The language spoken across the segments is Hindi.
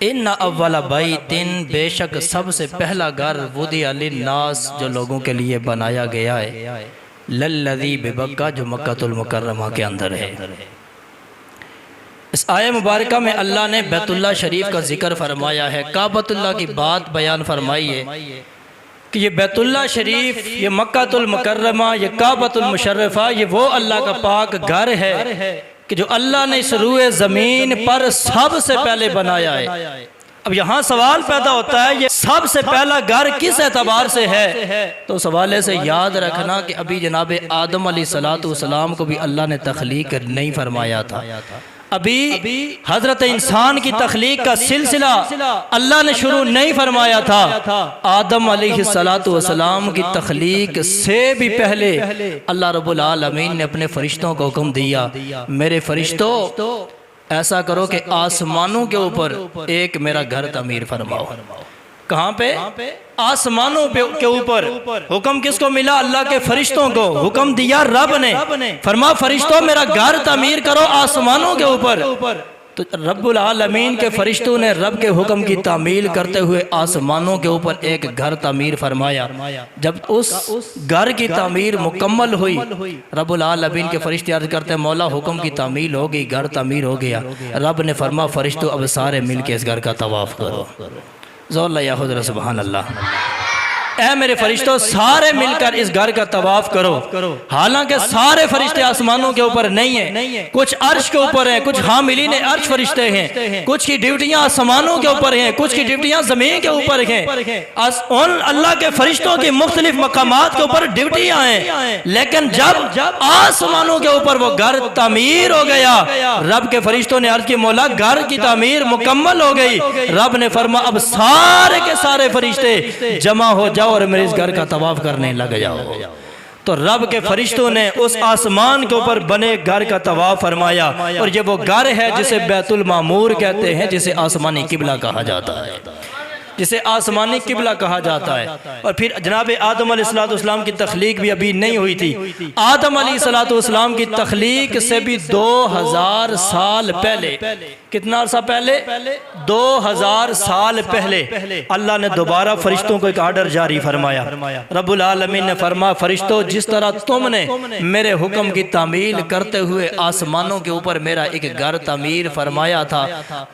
इन अव्वला बैतिन, बेशक सबसे पहला घर वुदिअ लिन्नास, जो लोगों के लिए बनाया गया है, लल्लज़ी बिबक्का, जो मक्कातुल मुकर्रमा के अंदर है। इस आय मुबारका में अल्लाह ने बैतुल्लाह शरीफ का जिक्र फरमाया है, काबतुल्लाह की बात बयान फरमाई है कि ये बैतुल्लाह शरीफ, ये मक्कातुल मुकर्रमा, ये काबतुल मुशर्रफा, ये वो अल्लाह का पाक घर है कि जो अल्लाह ने इस रूए ज़मीन पर सबसे पहले बनाया है। अब यहाँ सवाल पैदा होता है, ये सबसे पहला घर किस एतबार से है? तो उस हवाले से याद रखना कि अभी जनाब आदम अलैहिस्सलाम को भी अल्लाह ने तख्लीक नहीं फरमाया था। अभी हजरत इंसान की तख्लीक का सिलसिला अल्लाह ने शुरू नहीं फरमाया था। आदम अलैहिस्सलाम की तख्लीक से भी पहले अल्लाह रब्बुल आलमीन ने अपने फरिश्तों को हुक्म दिया, मेरे फरिश्तों ऐसा करो कि आसमानों के ऊपर एक मेरा घर तमीर फरमाओ। कहाँ पे? आसमानों के ऊपर। हुक्म किसको मिला? अल्लाह के फरिश्तों को हुक्म दिया रब ने, फरमा फरिश्तों मेरा घर तमीर करो आसमानों के ऊपर। तो रब्बुल आलमीन के फरिश्तों ने रब के हुक्म की तामील करते हुए आसमानों के ऊपर एक घर तमीर फरमाया। जब उस घर की तामीर मुकम्मल हुई, रब्बुल आलमीन के फरिश्ते अर्ज करते मौला हुक्म की तामील हो गई, घर तमीर हो गया। रब ने फरमा फरिश्तों अब सारे मिल के इस घर का तवाफ करो। सुभान अल्लाह। ऐ मेरे फरिश्तों सारे मिलकर इस घर का तवाफ करो। हालांकि सारे फरिश्ते आसमानों के ऊपर नहीं है, कुछ अर्श के ऊपर हैं, कुछ हामिलीन अर्श फरिश्ते हैं, कुछ की ड्यूटियां आसमानों के ऊपर हैं, कुछ की ड्यूटियां जमीन के ऊपर हैं। उन अल्लाह के फरिश्तों की मुख्तलिफ मकामात के ऊपर ड्यूटियां हैं। लेकिन जब आसमानों के ऊपर वो घर तमीर हो गया, रब के फरिश्तों ने अर्ज की मौला घर की तामीर मुकम्मल हो गई। रब ने फरमा अब सारे के सारे फरिश्ते जमा हो जाओ और मेरे इस घर का तवाफ करने लग जाओ। तो रब के फरिश्तों ने उस आसमान के ऊपर बने घर का तवाफ फरमाया, और ये वो घर है जिसे बैतुल मामूर कहते हैं, जिसे आसमानी किबला कहा जाता है, जिसे आसमानी किबला कहा जाता है। और फिर जनाब आदम अलैहिस्सलाम की तख्लीक भी अभी नहीं हुई थी। आदम अलैहिस्सलाम की तख्लीक से भी 2000 साल पहले, कितना अरसा पहले? 2000 साल पहले अल्लाह ने दोबारा फरिश्तों को एक आर्डर जारी फरमाया। रब्बुल आलमीन ने फरमा फरिश्तों जिस तरह तुमने मेरे हुक्म की तामील करते हुए आसमानों के ऊपर मेरा एक घर तामीर फरमाया था,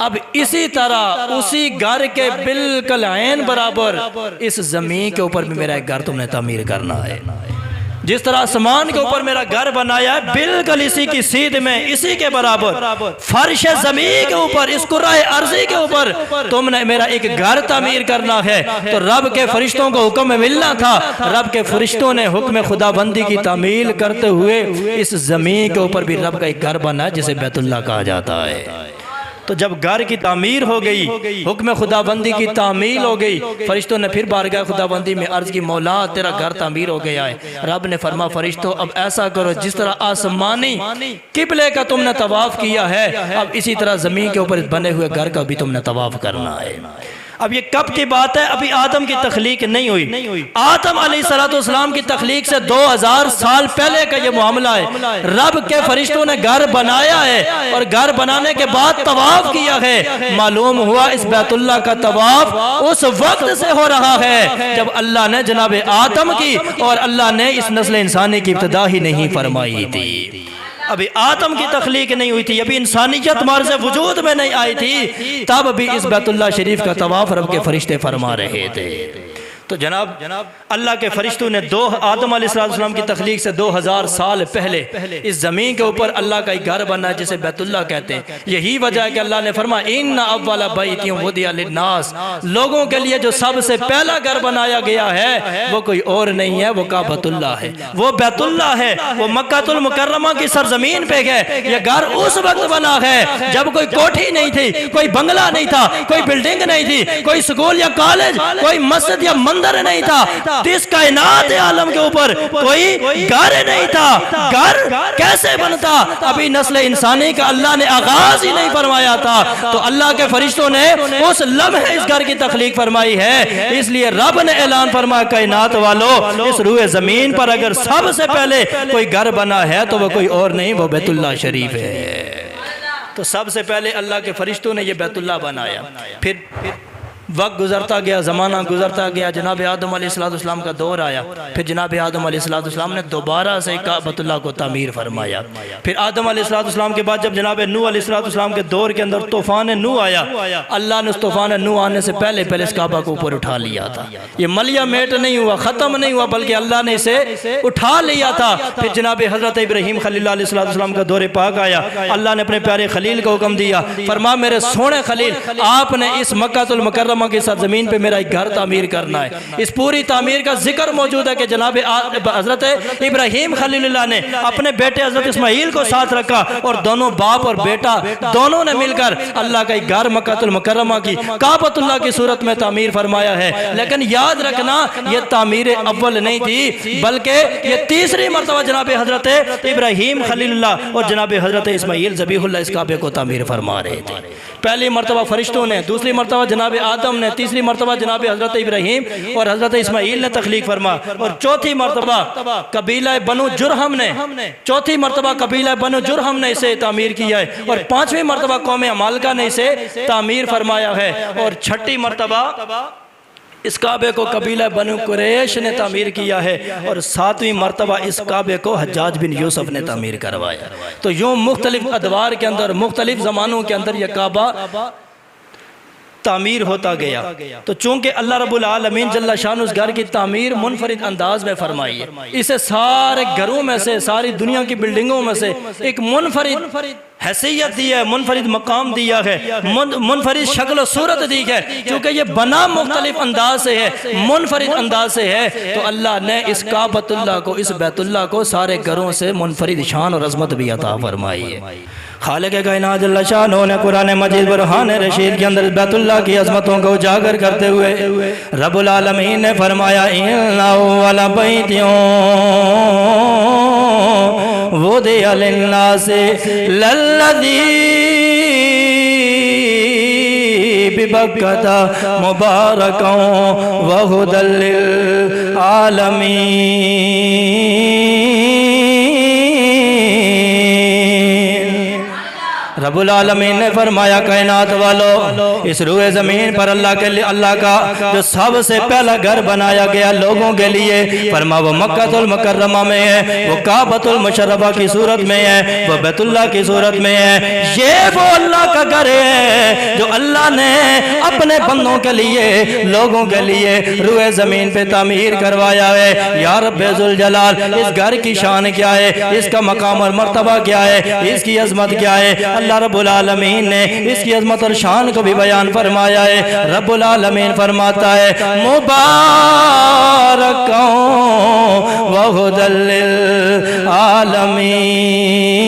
अब इसी तरह उसी घर के बिल्कुल ऐन बराबर इस जमीन के ऊपर भी मेरा एक घर तुमने तामीर करना है। जिस तरह आसमान के ऊपर मेरा घर बनाया है, बिल्कुल इसी की सीध में, इसी के बराबर फर्श ज़मीन के ऊपर, इस कुर्राए अर्ज़ी के ऊपर तुमने मेरा एक घर तामीर करना है। तो रब के फरिश्तों को हुक्म मिलना था। रब के फरिश्तों ने हुक्म खुदाबंदी की तामील करते हुए इस ज़मीन के ऊपर भी रब का एक घर बना जिसे बैतुल्लाह कहा जाता है। तो जब घर की तामीर हो गई, हुक्म खुदाबंदी की तामील हो गई, फरिश्तों ने फिर बारगाह खुदाबंदी में अर्ज की मौला तेरा घर तामीर हो गया है। रब ने फरमा फरिश्तों अब ऐसा करो जिस तरह आसमानी किबले का तुमने तवाफ किया है, अब इसी तरह जमीन के ऊपर बने हुए घर का भी तुमने तवाफ करना है। अब ये कब की बात है? अभी आदम की तख्लीक नहीं हुई। आदम अलैहिस्सलाम की तख्लीक से 2000 साल पहले का ये मामला है। रब के फरिश्तों ने घर बनाया है और घर बनाने के बाद तवाफ किया है। मालूम हुआ इस बैतुल्लाह का तवाफ उस वक्त से हो रहा है जब अल्लाह ने जनाब आदम की और अल्लाह ने इस नस्ल इंसानी की इब्तिदा ही नहीं फरमाई थी। अभी आदम की तख्लीक नहीं हुई थी, अभी इंसानियत मार्ज़ वजूद में नहीं आई थी, तब भी इस बैतुल्लाह शरीफ का तवाफ रब के फरिश्ते फरमा रहे थे। तो जनाब अल्लाह के फरिश्तों ने आदम अलैहिस्सलाम की तख्लीक से 2000 साल पहले इस ज़मीन के ऊपर अल्लाह का एक घर बना जिसे बैतुल्लाह कहते हैं। यही वजह है कि अल्लाह ने फरमा इन्ना अव्वला बैतिन वुदिअ लिन्नास, लोगों के लिए जो सबसे पहला घर बनाया गया है वो कोई और नहीं है, वो काबतुल्लाह है, वो बैतुल्लाह है, वो मक्कातुल मुकर्रमा की सरजमीन पे है। ये घर उस वक्त बना है जब कोई कोठी नहीं थी, कोई बंगला नहीं था, कोई बिल्डिंग नहीं थी, कोई स्कूल या कॉलेज, कोई मस्जिद या मंदिर नहीं था, इस कायनात आलम के ऊपर कोई घर नहीं था। घर कैसे बनता? अभी नस्ल इंसानी का अल्लाह ने आगाज ही नहीं फरमाया था। तो अल्लाह के फरिश्तों ने उस लम्हे इस घर की तख्लीक फरमाई है। इसलिए रब ने ऐलान फरमाया कायनात वालों, इस रूए जमीन पर अगर सबसे पहले कोई घर बना है तो वो कोई और नहीं, वो बैतुल्लाह शरीफ है। तो सबसे पहले अल्लाह के फरिश्तों ने यह बैतुल्लाह बनाया। फिर वक्त गुजरता गया, ज़माना गुजरता गया, जनाब आदम अलैहिस्सलाम का दौर आया। फिर जनाब आदम अलैहिस्सलाम ने दोबारा से काबतुल्लाह को तामीर फरमाया। फिर आदम अलैहिस्सलाम के बाद जब जनाब नूह अलैहिस्सलाम के दौर के अंदर तूफ़ान नूह आया, अल्लाह ने उस तूफ़ान नूह आने से पहले पहले इस काबा को ऊपर उठा लिया था। ये मलिया मेट नहीं हुआ, ख़त्म नहीं हुआ, बल्कि अल्लाह ने इसे उठा लिया था। फिर जनाब हज़रत इब्राहीम खलील अलैहिस्सलाम का दौर पाक आया। अल्लाह ने अपने प्यारे खलील को हुक्म दिया, फरमा मेरे सोने खलील आपने इस मक्कातुल मुकर्रमा की सरजमीन पे मेरा एक घर तामीर करना है। इस पूरी तामीर का जिक्र मौजूद है कि जनाब हजरत इब्राहीम खलीलुल्लाह ने अपने बेटे हजरत इस्माइल को साथ रखा और दोनों बाप और बेटा दोनों ने मिलकर अल्लाह का एक घर मक्कातुल मुकर्रमा की काबतुल्लाह की सूरत में तामीर फरमाया है। लेकिन याद रखना यह तामीर अव्वल नहीं थी, बल्कि ये तीसरी मरतबा जनाब हजरत इब्राहीम खलीलुल्लाह और जनाब हजरत इस्माइल ज़बीहुल्लाह इस काबे को तामीर फरमा रहे थे। पहली मरतबा फरिश्तों ने, दूसरी मरतबा जनाब आदम ने, तीसरी मरतबा जनाब हजरत इब्राहीम और हजरत इस्माइल ने तख्लीक फरमा, और चौथी मरतबा कबीला बनु जुरहम ने, चौथी मरतबा कबीला बनु जुरहम ने इसे तामीर किया है, और पांचवी मरतबा कौम अमालका ने इसे तामीर फरमाया है, और छठी मरतबा इस काबे को कबीला बनु कुरैश ने तामीर किया है, और सातवीं मरतबा इस काबे को हज्जाज बिन यूसुफ ने तामीर करवाया। तो यूँ मुख्तलिफ अदवार के अंदर, मुख्तलिफ ज़मानों के अंदर यह काबा तामीर होता गया। तो चूंकि अल्लाह रब्बुल आलमीन जल्ला शान उस घर की तामीर मुनफरिद अंदाज में फरमाई है, इसे सारे घरों में से, सारी दुनिया की बिल्डिंगों में से एक मुनफरिद हैसियत दी है, मुनफरिद मकाम दिया है, मुनफरिद शक्ल सूरत दी है। चूँकि ये बना मुख्तलिफ अंदाज से है, मुनफरिद अंदाज से है, तो अल्लाह ने इस काबतुल्लाह को, इस बैतुल्लाह को सारे घरों से मुनफरिद शान और अज़मत भी अता फरमाई है। खालिक कायनात जल्ल शानो ने कुरान मजीद बुरहान रशीद के अंदर बैतुल्लाह की अज़मतों को उजागर करते हुए रब्बुल आलमीन ने फरमाया, इन्ना अव्वल बैतियों वुदिअ लिन्नासि लल्लज़ी बिबक्कता मुबारकन व हुदल लिल आलमीन। रब्बुल आलमीन ने फरमाया, कायनात वालों, इस रूए ज़मीन पर अल्लाह के लिए, अल्लाह का जो सबसे पहला घर बनाया गया लोगों के लिए, फरमा वो मक्कातुल मुकर्रमा में है, वो काबतुल मुशर्रफा की सूरत में है, वो बैतुल्लाह की सूरत में है। ये वो अल्लाह का घर है जो अल्लाह ने अपने बंदों के लिए, लोगों के लिए रूए ज़मीन पे तामीर करवाया है। या रब्बे ज़ुल जलाल, इस घर की शान क्या है, इसका मकाम और मर्तबा क्या है, इसकी अज़मत क्या है। अल्लाह रब्बुल आलमीन ने इसकी अज़मत और शान को भी बयान फरमाया है। रब्बुल आलमीन फरमाता है, मुबारकों व हुदल लिल आलमीन।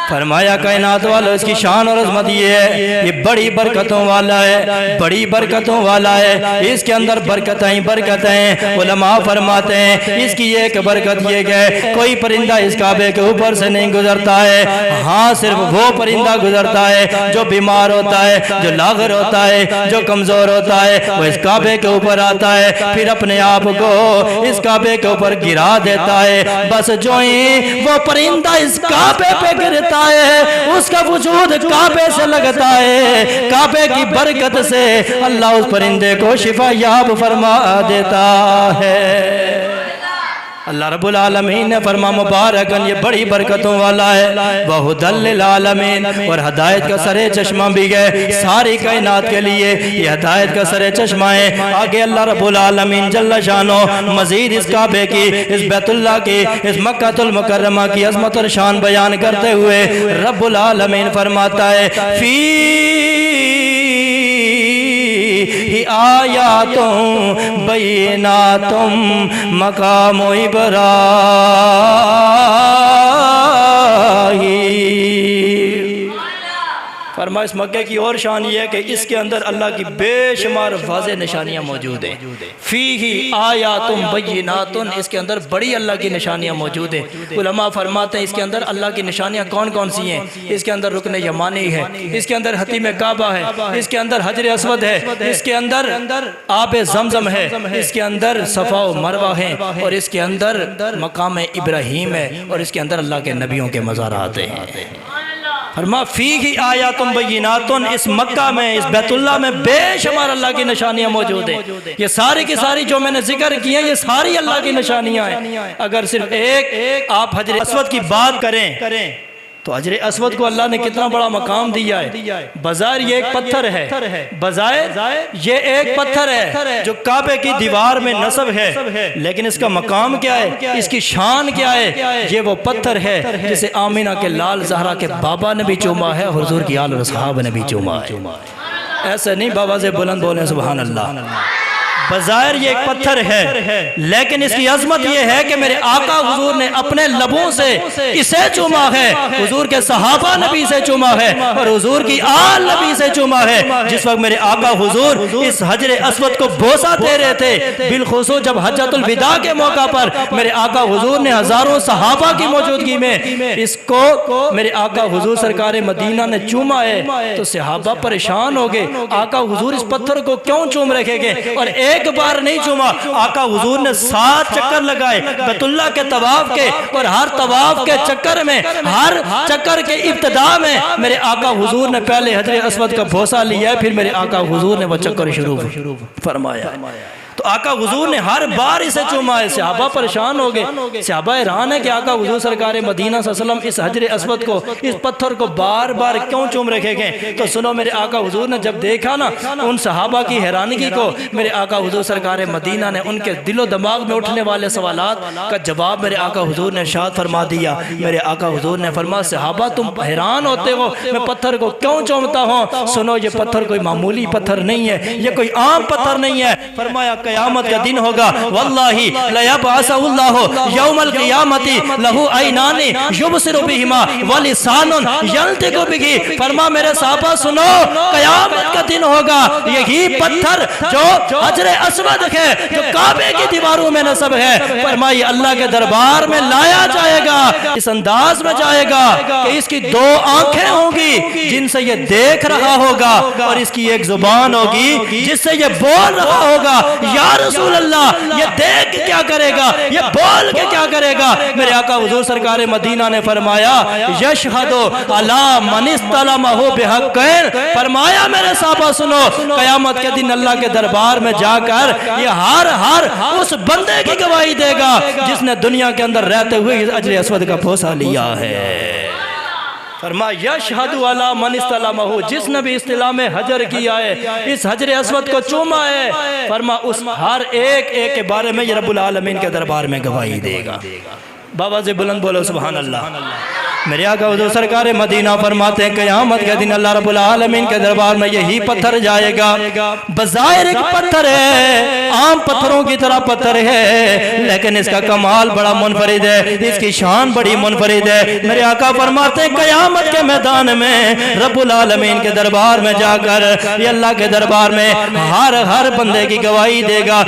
फरमाया, कायनात वालों, इसकी शान और अज़मत ये है, ये बड़ी बरकतों वाला है, बड़ी बरकतों वाला है। इसके अंदर बरकतें ही बरकतें हैं। उलमा फरमाते हैं, इसकी एक बरकत ये है, कोई परिंदा इस काबे के ऊपर से नहीं गुजरता है। हाँ, सिर्फ वो परिंदा गुजरता है जो बीमार होता है, जो लागर होता है, जो कमज़ोर होता है, वो इस काबे के ऊपर आता है, फिर अपने आप को इस काबे के ऊपर गिरा देता है। बस जो ही वो परिंदा इस काबे पे गिरता है, उसका वजूद काबे से लगता है। काबे की बरकत से अल्लाह उस परिंदे को शिफा याब फरमा देता है। अल्लाह रब्बुल आलमीन ने फरमा, मुबारकन, ये बड़ी बरकतों वाला है, व हुदल लिल आलमीन, और हदायत का सरे चश्मा भी है सारी कायनात के लिए। ये हदायत का सरे चश्मा है। आगे अल्लाह रब्बुल आलमीन जल्ल शानो मजीद इस काबे की, इस बैतुल्लाह की, इस मक्कातुल मुकर्रमा की अज़मत और शान बयान करते हुए रब्बुल आलमीन फरमाता है, फी आयातुम बैनातुम मकाम इब्राहीम। फरमा इस मक्के की और शान ये है कि इसके अंदर अल्लाह की बेशुमार वाज़ेह निशानियाँ मौजूद हैं। फ़ीही आयातुम बय्यिनातुन, इसके अंदर बड़ी अल्लाह की निशानियाँ मौजूद हैं। उलमा फरमाते हैं इसके अंदर अल्लाह की निशानियाँ कौन कौन सी हैं? इसके अंदर रुकन यमानी है, इसके अंदर हतीम काबा है, इसके अंदर हजर अस्वद है, इसके अंदर आब ज़मज़म है, इसके अंदर सफ़ा व मरवा है, और इसके अंदर मकाम इब्राहीम है, और इसके अंदर अल्लाह के नबियों के मज़ारात हैं। फरमा फीही आयातुम बय्यिनातुन, इस मक्का में, इस बैतुल्लाह में बेशुमार अल्लाह की निशानियां मौजूद हैं। ये सारी की सारी जो मैंने जिक्र की हैं, ये सारी अल्लाह की निशानियां हैं। अगर सिर्फ एक आप हजर अस्वद की बात करें तो हजर अस्वद को अल्लाह ने कितना बड़ा मकाम दिया है। बज़ाहिर ये एक पत्थर है, बज़ाहिर ये एक पत्थर है जो काबे की दीवार में नस्ब है, लेकिन इसका मकाम क्या है, इसकी शान क्या है? ये वो पत्थर है जिसे आमिना के लाल ज़हरा के बाबा ने भी चूमा है, हुजूर की आल असहाब ने भी चूमा है। ऐसे नहीं बाबा से बुलंद बोले सुभान अल्लाह। बज़ाहिर ये एक पत्थर है, लेकिन इसकी अजमत ये है कि मेरे आका हुजूर ने अपने लबों से इसे चूमा है, हुजूर के सहाबा नबी से चूमा है, और हुजूर की आल नबी से चूमा है। जिस वक्त मेरे आका हुजूर इस हजर अस्वद को बोसा दे रहे थे, बिलखुसूस जब हज्जतुल विदा के मौका पर मेरे आका हुजूर ने हजारों सहाबा की मौजूदगी में इसको मेरे आका हुजूर सरकार मदीना ने चूमा है, तो सहाबा परेशान हो गए, आका हुजूर इस पत्थर को क्यों चूम रखेंगे? और एक बार नहीं चूमा, आका हुजूर ने 7 चक्कर लगाए बैतुल्लाह के तवाफ के, और हर तवाफ के चक्कर में, हर चक्कर के इब्तिदा में मेरे आका हुजूर ने पहले हजर अस्वद का बोसा लिया, फिर मेरे आका हुजूर ने वो चक्कर शुरू फरमाया। तो आका हुजूर ने हर बार इसे चूमा है। सहाबा परेशान हो गए, सहाबा हैरान है कि आका हुजूर सरकार मदीना सल्लल्लाहु अलैहि वसल्लम इस हजर अस्वद को, इस पत्थर को बार बार क्यों चूम रखे गए? तो सुनो, मेरे आका हुजूर ने जब देखा ना उन सहाबा की हैरानगी को, मेरे आका हुजूर सरकार मदीना ने उनके दिलो दिमाग में उठने वाले सवालात का जवाब मेरे आका हुजूर ने इरशाद फरमा दिया। मेरे आका हुजूर ने फरमा, सहाबा तुम हैरान होते हो मैं पत्थर को क्यों चूमता हूँ? सुनो, ये पत्थर कोई मामूली पत्थर नहीं है, ये कोई आम पत्थर नहीं है। फरमाया क़यामत का दिन होगा, वल्लाही लयबअसहुल्लाहु यौमल क़ियामती लहू ऐनानी युबसिरु बिहिमा व लिसानुन यल्तिकु बिही। फरमा मेरे साहबा सुनो, क़यामत का दिन होगा, यही पत्थर जो हजर अस्वद है, जो काबे की दीवारों में नस्ब है, फरमाई अल्लाह के दरबार में लाया जाएगा, इस अंदाज में जाएगा कि इसकी 2 आंखें होंगी जिनसे ये देख रहा होगा, और इसकी एक जुबान होगी जिससे ये बोल रहा होगा। या रसूल अल्लाह, ये देख के क्या करेगा, ये बोल के क्या करेगा? मेरे आका हुजूर सरकार मदीना ने फरमाया, यशहदु अला मन इस्तलमहु बिहक़्क़ैन। फरमाया मेरे साहबा सुनो, क़यामत के दिन अल्लाह के दरबार में जाकर ये हर उस बंदे की गवाही देगा जिसने दुनिया के अंदर रहते हुए अजर अस्वद का बोसा लिया है। फरमा यशहदु अला मन इस्तलमहु, जिसने भी इस्तिलाम हजर किया है, इस हजर अस्वद को चूमा है, फरमा उस हर एक के बारे में ये रब्बुल आलमीन के दरबार में गवाही देगा। बाबा से बुलंद बोलो सुभान अल्लाह। मेरे आका हुजूर सरकार मदीना फरमाते हैं, क़यामत के दिन अल्लाह रब्बुल आलमीन के दरबार में यही पत्थर जाएगा। बज़ाहिर एक पत्थर है, आम पत्थरों की तरह पत्थर है, लेकिन इसका कमाल बड़ा मुनफरिद है, इसकी शान बड़ी मुनफरिद है। मेरे आका फरमाते हैं, क़यामत के मैदान में रब्बुल आलमीन के दरबार में जाकर ये अल्लाह के दरबार में हर बंदे की गवाही देगा,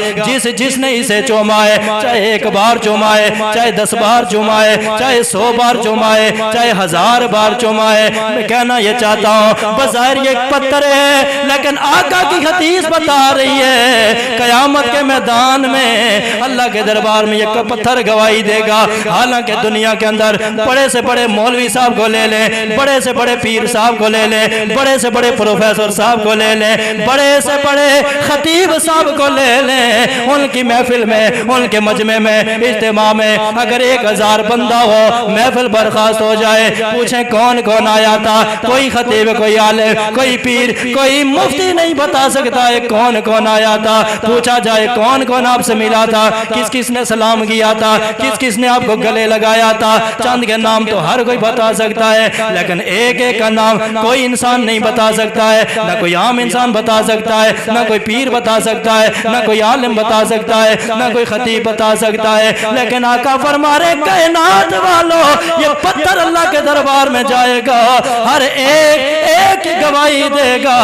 जिसने इसे चूमा है, चाहे 1 बार चूमा है, चाहे 10 बार चूमा है, चाहे 100 बार चूमा है, चाहे 1000 बार चूमा है। मैं कहना ये चाहता हूँ, बज़ाहिर ये एक पत्थर है, लेकिन आका की हदीस बता रही है क़यामत के मैदान में अल्लाह के दरबार में ये पत्थर गवाही देगा। हालांकि दुनिया के अंदर बड़े से बड़े मौलवी साहब को ले लें, बड़े से बड़े पीर साहब को ले लें, बड़े से बड़े प्रोफेसर साहब को ले लें, बड़े से बड़े खतीब साहब को ले लें, उनकी महफिल में, उनके मजमे में, इज्तिमा में अगर 1000 बंदा हो, महफिल बर्खास्त हो जाए, पूछें कौन कौन आया था, कोई खतीब, कोई आलिम, कोई पीर, कोई मुफ्ती नहीं बता सकता है कौन कौन आया था। पूछा जाए कौन कौन आपसे मिला था, किस किस ने सलाम किया था, किस किस ने आपको गले लगाया था, चंद के नाम तो हर कोई बता सकता है, लेकिन एक का नाम कोई इंसान नहीं बता सकता है, ना कोई आम इंसान बता सकता है, ना कोई पीर बता सकता है, ना कोई आलिम बता सकता है, ना कोई खतीब बता सकता है। लेकिन आका फरमा रहे, कायनात वालों, ये पत्थर अल्लाह के दरबार में जाएगा, हर एक गवाही देगा।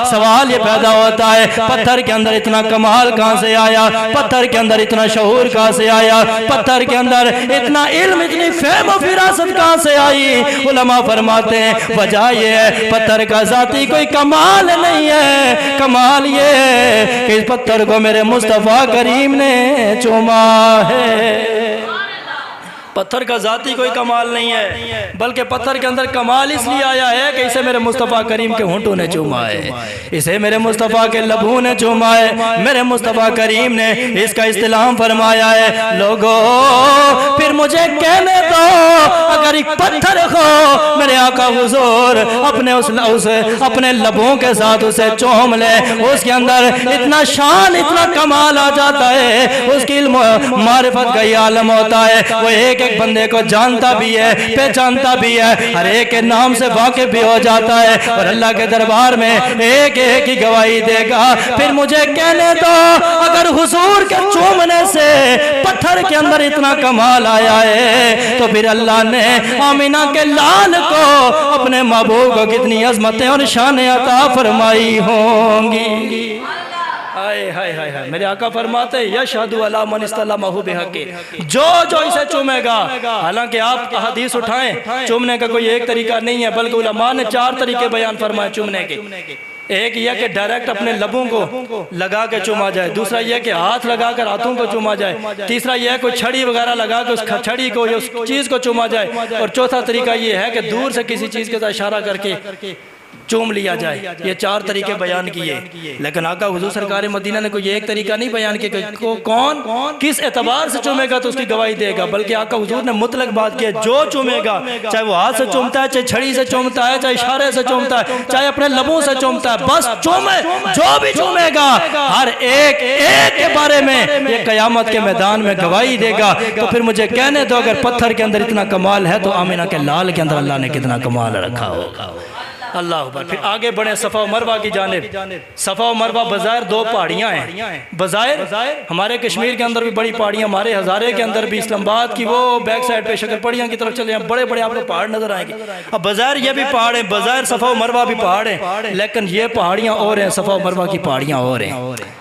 सवाल ये पैदा होता है पत्थर के अंदर इतना कमाल कहाँ से आया, पत्थर के अंदर इतना शऊर कहाँ से आया, पत्थर के अंदर इतना इल्म इतनी फहम फिरासत कहाँ से आई। उलमा फरमाते हैं वजह ये है पत्थर का जाती कोई कमाल नहीं है, कमाल ये है कि इस पत्थर को मेरे मुस्तफ़ा करीम ने चूमा है। पत्थर का जाती कोई कमाल नहीं है, बल्कि पत्थर के अंदर कमाल इसलिए आया है कि इसे मेरे मुस्तफ़ा करीम के होंठों ने चूमा है, इसे मेरे मुस्तफ़ा के लबों ने चूमा है, मेरे मुस्तफ़ा करीम ने इसका इस्तेलाम फरमाया है। लोगों फिर मुझे कहने दो अगर एक पत्थर को मेरे आका हुजूर अपने उस अपने लबों के साथ उसे चूम ले, उसके अंदर इतना शान इतना कमाल आ जाता है, उसकी इल्म मारिफत का ये आलम होता है। वो एक एक बंदे को जानता भी है, पहचानता भी है, हर एक के नाम से वाकिफ भी हो जाता है और अल्लाह के दरबार में एक एक ही गवाही देगा। फिर मुझे कहने दो अगर हुजूर के चूमने से पत्थर के अंदर इतना कमाल आया है तो फिर अल्लाह ने आमिना के लाल को अपने महबूब को कितनी अजमतें और शान अता फरमाई होंगी। हाय हाय हाय हाय, मेरे आका फरमाते यशहदु अला मन इस्तलमहु बिहक़्क़ि, जो जो इसे चूमेगा। हालांकि आप हदीस उठाएं, चूमने का कोई एक तरीका नहीं है, बल्कि उलमा ने 4 तरीके बयान फरमाए चूमने के। एक यह कि डायरेक्ट अपने लबों को लगा के चूमा जाए, दूसरा यह कि हाथ लगा कर हाथों को चूमा जाए, तीसरा यह कोई छड़ी वगैरह लगा के उस छड़ी को या उस चीज़ को चूमा जाए, और चौथा तरीका यह है कि दूर से किसी चीज़ के साथ इशारा करके चूम लिया जाए। ये 4 तरीके बयान किए, लेकिन आका हुजूर सरकार मदीना ने कोई एक तरीका नहीं बयान किया को कौन किस एतबार से चूमेगा तो उसकी गवाही देगा, बल्कि आका हुजूर ने मुतलक बात की, जो चूमेगा, चाहे वो हाथ से चूमता है, चाहे छड़ी से चूमता है, चाहे इशारे से चूमता है, चाहे अपने लबों से चूमता है, बस चूमे, जो भी चूमेगा हर एक एक के बारे में ये कयामत के मैदान में गवाही देगा। तो फिर मुझे कहने दो अगर पत्थर के अंदर इतना कमाल है तो आमिना के लाल के अंदर अल्लाह ने कितना कमाल रखा होगा। अल्लाह अकबर। फिर आगे बढ़े सफ़ा मरवा की जानिब। सफ़ा मरवा बज़ाहिर 2 पहाड़ियाँ हैं, बज़ाहिर हमारे कश्मीर के अंदर भी बड़ी पहाड़ियाँ, हमारे हज़ारे के अंदर भी, इस्लामाबाद की वो बैक साइड पे शकरपड़ियाँ की तरफ चले बड़े बड़े आपको पहाड़ नजर आएंगे। अब बज़ाहिर ये भी पहाड़ है, बज़ाहिर सफ़ा मरवा भी पहाड़ है, लेकिन ये पहाड़ियाँ और हैं, सफ़ा मरवा की पहाड़ियाँ और हैं।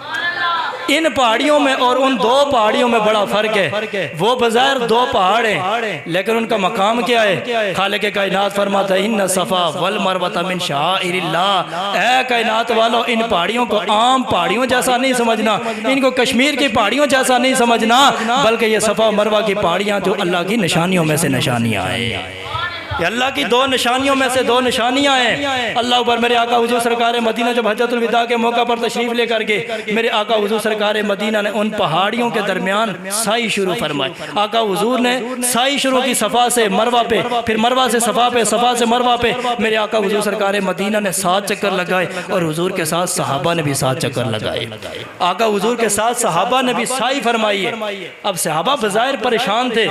इन पहाड़ियों में और उन 2 पहाड़ियों में बड़ा फर्क है। वो बज़ाहिर 2 पहाड़ हैं, लेकिन उनका मकाम क्या है? खालिक कायनात फरमाता है इन्न सफ़ा वल मरवता मिन शाइरिल्लाह। ऐ कायनात वालों, इन पहाड़ियों को आम पहाड़ियों जैसा नहीं समझना, इनको कश्मीर की पहाड़ियों जैसा नहीं समझना, बल्कि ये सफ़ा मरवा की पहाड़ियाँ जो अल्लाह की निशानियों में से निशानियाँ हैं। ये अल्लाह की 2 निशानियों में से 2 निशानियां हैं। अल्लाह पर मेरे आका हुजूर सरकार मदीना जब हज्जतुल विदा के मौका पर तशरीफ लेकर के मेरे आका हुजूर सरकार मदीना ने उन पहाड़ियों के दरमियान साई शुरू फरमाई। आका हुजूर ने साई शुरू की सफ़ा से मरवा पे, फिर मरवा से सफ़ा पे, सफ़ा से मरवा पे। मेरे आका हुजूर सरकार मदीना ने 7 चक्कर लगाए और हुजूर के साथ सहाबा ने भी 7 चक्कर लगाए। आका हुजूर के साथ सहाबा ने भी साई फरमाई है। अब सहाबा बज़ाहिर परेशान थे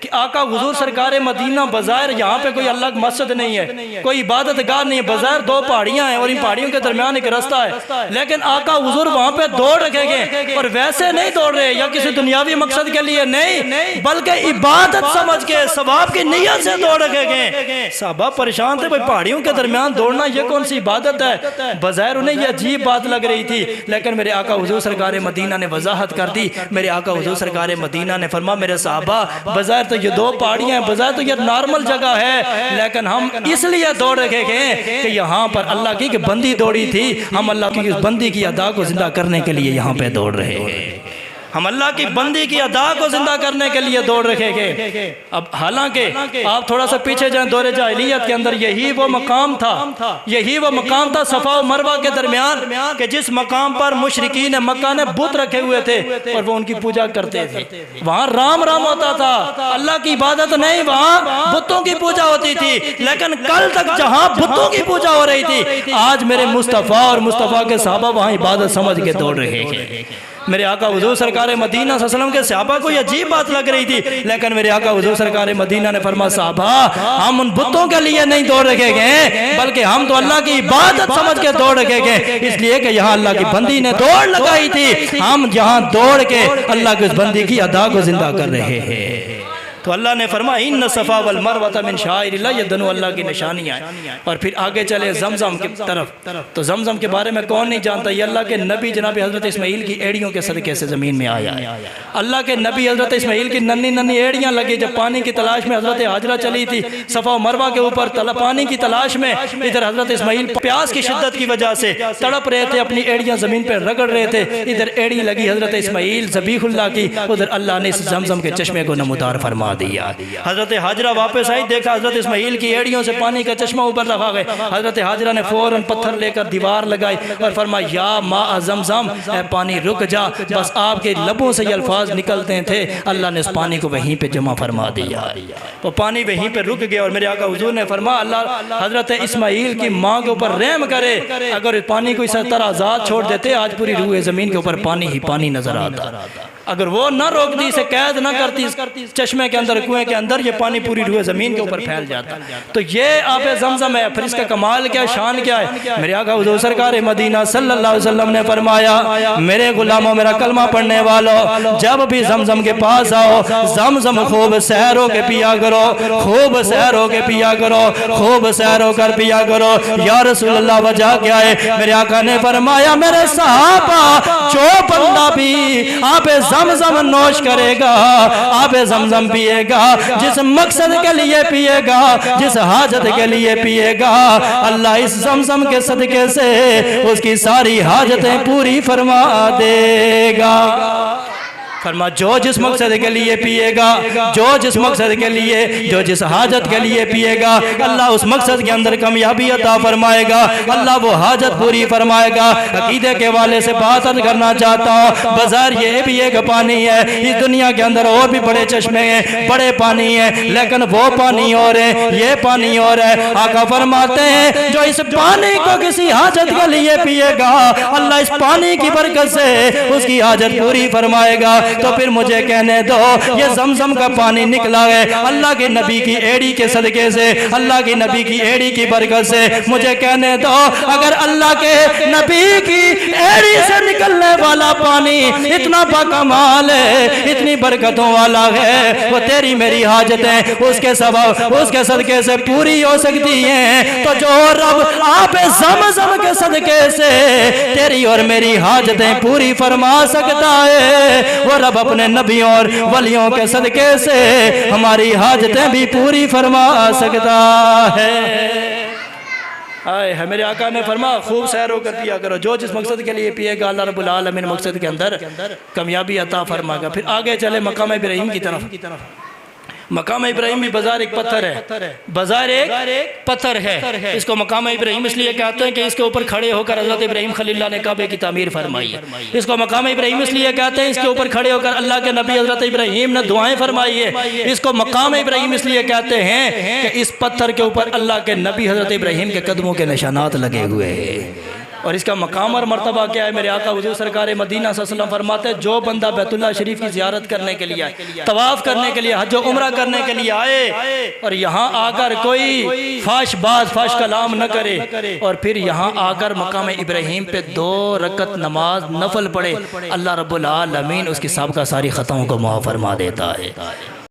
कि आका हुजूर सरकार मदीना बज़ाहिर यहाँ कोई अल्लाह की मस्जिद नहीं है, कोई इबादत गाह नहीं है, बज़ाहिर 2 पहाड़ियां हैं और इन पहाड़ियों के दरमियान एक रास्ता है, लेकिन आका हुजूर वहां पे दौड़ रखेंगे और वैसे नहीं दौड़ रहे या किसी दुनियावी मकसद के लिए नहीं, बल्कि इबादत समझ के सवाब की नीयत से दौड़ रखेंगे। साहबा परेशान थे, भाई पहाड़ियों के दरमियान दौड़ना ये कौन सी इबादत है? बज़ाहिर उन्हें यह अजीब बात लग रही थी, लेकिन मेरे आका हुजूर सरकार मदीना ने वजाहत कर दी। मेरे आका हुजूर सरकार मदीना ने फरमा मेरे साहबा बज़ाहिर तो ये 2 पहाड़ियां हैं, बज़ाहिर तो ये नॉर्मल जगह है, लेकिन हम इसलिए दौड़ रखे गए कि यहाँ पर अल्लाह की बंदी दौड़ी थी, हम अल्लाह की उस बंदी की अदा को जिंदा करने के लिए यहाँ पे दौड़ रहे हैं। हम अल्लाह की बंदी की अदा को जिंदा करने के लिए दौड़ रखे गए। अब हालांकि आप थोड़ा सा पीछे जाएं, दौरे जाहिलियत के अंदर यही वो मकाम था, यही वो मकाम था सफ़ा और मरवा के दरमियान कि जिस मकाम पर मुशरिकीन मक्का ने बुत रखे हुए थे और वो उनकी पूजा करते थे। वहाँ राम राम होता था, अल्लाह की इबादत नहीं, वहाँ बुतों की पूजा होती थी। लेकिन कल तक जहाँ बुतों की पूजा हो रही थी, आज मेरे मुस्तफ़ा और मुस्तफ़ा के सहाबा वहाँ इबादत समझ के दौड़ रहे हैं। मेरे आका हुजूर सरकार मदीना सल्लल्लाहु अलैहि वसल्लम के सहाबा को यह अजीब बात लग रही थी, लेकिन मेरे आका हुजूर सरकार मदीना ने फरमा साहबा हम उन बुतों के लिए नहीं दौड़ रखे गए, बल्कि हम तो अल्लाह की इबादत समझ के दौड़ रखे गए, इसलिए कि यहाँ अल्लाह की बंदी ने दौड़ लगाई थी, हम यहाँ दौड़ के अल्लाह की उस बंदी की अदा को जिंदा कर रहे हैं। तो अल्लाह ने फरमाया इन्न सफ़ा वल मरवा मिन शाइरिल्लाह, ये दोनों अल्लाह की निशानियाँ हैं। और फिर आगे चले जमजम की तरफ, तो जमजम के बारे में कौन नहीं जानता, ये अल्लाह के नबी जनाब हज़रत इस्माइल की एड़ियों के सदक़े से ज़मीन में आया है। अल्लाह के नबी हज़रत इस्माइल की नन्ही नन्ही एड़ियाँ लगी, जब पानी की तलाश में हज़रत हाजरा चली थी सफ़ा मरवा के ऊपर पानी की तलाश में, इधर हज़रत इस्माइल प्यास की शिद्दत की वजह से तड़प रहे थे, अपनी एड़ियाँ ज़मीन पर रगड़ रहे थे, इधर एड़ी लगी हज़रत इस्माइल ज़बीहुल्लाह की, उधर अल्लाह ने इस जमजम के चश्मे को नमूदार फरमा दिया। हज़रत हाजरा वापस आई, देखा हज़रत इस्माइल की एड़ियों से पानी का चश्मा ऊपर रखा गया। हज़रत हाजरा ने फ़ौरन पत्थर लेकर दीवार लगाई और फरमाया या माँ ज़मज़म, पानी रुक जा। बस आपके लबों से ये अल्फाज निकलते थे, अल्लाह ने उस पानी को वहीं पे जमा फरमा दिया, वो पानी वहीं पे रुक गया। और मेरे आका हुजूर ने फरमाया अल्लाह हज़रत इस्माइल की माँ के ऊपर रहम करे, अगर पानी को इस तरह आज़ाद छोड़ देते आज पूरी रूह ज़मीन के ऊपर पानी ही पानी नजर आता। अगर वो न रोकती, इसे कैद न करती चश्मे के अंदर, कुएं के अंदर, ये पानी पूरी रूह ज़मीन के ऊपर फैल जाता। तो ये आबे ज़मज़म है। फिर इसका कमाल क्या, शान क्या है? मेरे आका हुज़ूर सरकार मदीना सल्लल्लाहु अलैहि वसल्लम ने फरमाया मेरे गुलामों, मेरा कलमा पढ़ने वालों, जब भी ज़मज़म के पास आओ ज़मज़म खूब सहर होके पिया करो, खूब सहर होके पिया करो, खूब सहर होकर पिया करो। या रसूलल्लाह वजह क्या है? मेरे आका ने फरमाया मेरे सहाबा, जो बंदा भी आप ज़मज़म नोश करेगा, आप ज़मज़म पिएगा, जिस मकसद के लिए पिएगा, जिस हाजत के लिए पिएगा, अल्लाह इस ज़मज़म के सदके से उसकी सारी हाजतें पूरी फरमा देगा। फरमा जो जिस मकसद के लिए पिएगा, जो जिस मकसद के लिए, जो जिस हाजत के लिए पिएगा, अल्लाह उस मकसद के अंदर कामयाबी अता फरमाएगा, अल्लाह वो हाजत पूरी फरमाएगा। अकीदे के वाले से बात करना चाहता हूँ, बाजार ये भी एक पानी है, इस दुनिया के अंदर और भी बड़े चश्मे हैं, बड़े पानी है, लेकिन वो पानी और है, ये पानी और है। आका फरमाते हैं जो इस पानी को किसी हाजत के लिए पिएगा, अल्लाह इस पानी की बरकत से उसकी हाजत पूरी फरमाएगा। तो फिर मुझे कहने दो, ये ज़मज़म का पानी निकला है अल्लाह के नबी की एड़ी के सदके से, अल्लाह की नबी की एड़ी की बरकत से। मुझे कहने दो, अगर अल्लाह के नबी की एड़ी से निकलने वाला पानी इतना बाकमाल है, इतनी बरकतों वाला है, वो तेरी मेरी हाजतें उसके सबब, उसके सदके से पूरी हो सकती हैं। तो जो रब आप ज़मज़म के सदके से तेरी और मेरी हाजतें पूरी फरमा सकता है, वो रब अपने नबियों और वलियों के सदके से हमारी हाजतें भी पूरी फरमा सकता है। आए है मेरे आका ने फरमा खूब सैर होकर पिया करो, जो जिस मकसद के लिए पिएगा अल्लाह रब्बुल आलमीन मकसद के अंदर कामयाबी अता फरमाएगा। फिर आगे चले मकाम इब्राहिम की तरफ। मकाम इब्राहिम भी बाजार एक पत्थर है, बाजार एक पत्थर है। इसको मकाम इब्राहिम इसलिए कहते हैं कि इसके ऊपर खड़े होकर हज़रत इब्राहिम खलीलुल्लाह ने काबे की तामीर फरमाई है। इसको मकाम इब्राहिम इसलिए कहते हैं, इसके ऊपर खड़े होकर अल्लाह के नबी हज़रत इब्राहिम ने दुआएं फरमाई है। इसको मकाम इब्राहिम इसलिए कहते हैं कि इस पत्थर के ऊपर अल्लाह के नबी हज़रत इब्राहिम के कदमों के निशानात लगे हुए हैं। और इसका मकाम और मर्तबा क्या है? मेरे आका हुज़ूर सरकार मदीना सल्लल्लाहु अलैहि वसल्लम फरमाते हैं, जो बंदा बैतुल्लाह शरीफ की ज़ियारत करने के लिए आए, तवाफ़ करने के लिए, हज व उम्रा करने के लिए आए, और यहाँ आकर कोई फाश बात फाश कलाम न करे, और फिर यहाँ आकर मकाम इब्राहिम पे 2 रकत नमाज नफल पढ़े, अल्लाह रब्बुल आलमीन उसकी साबका सारी ख़ताओं को माफ़ फरमा देता है।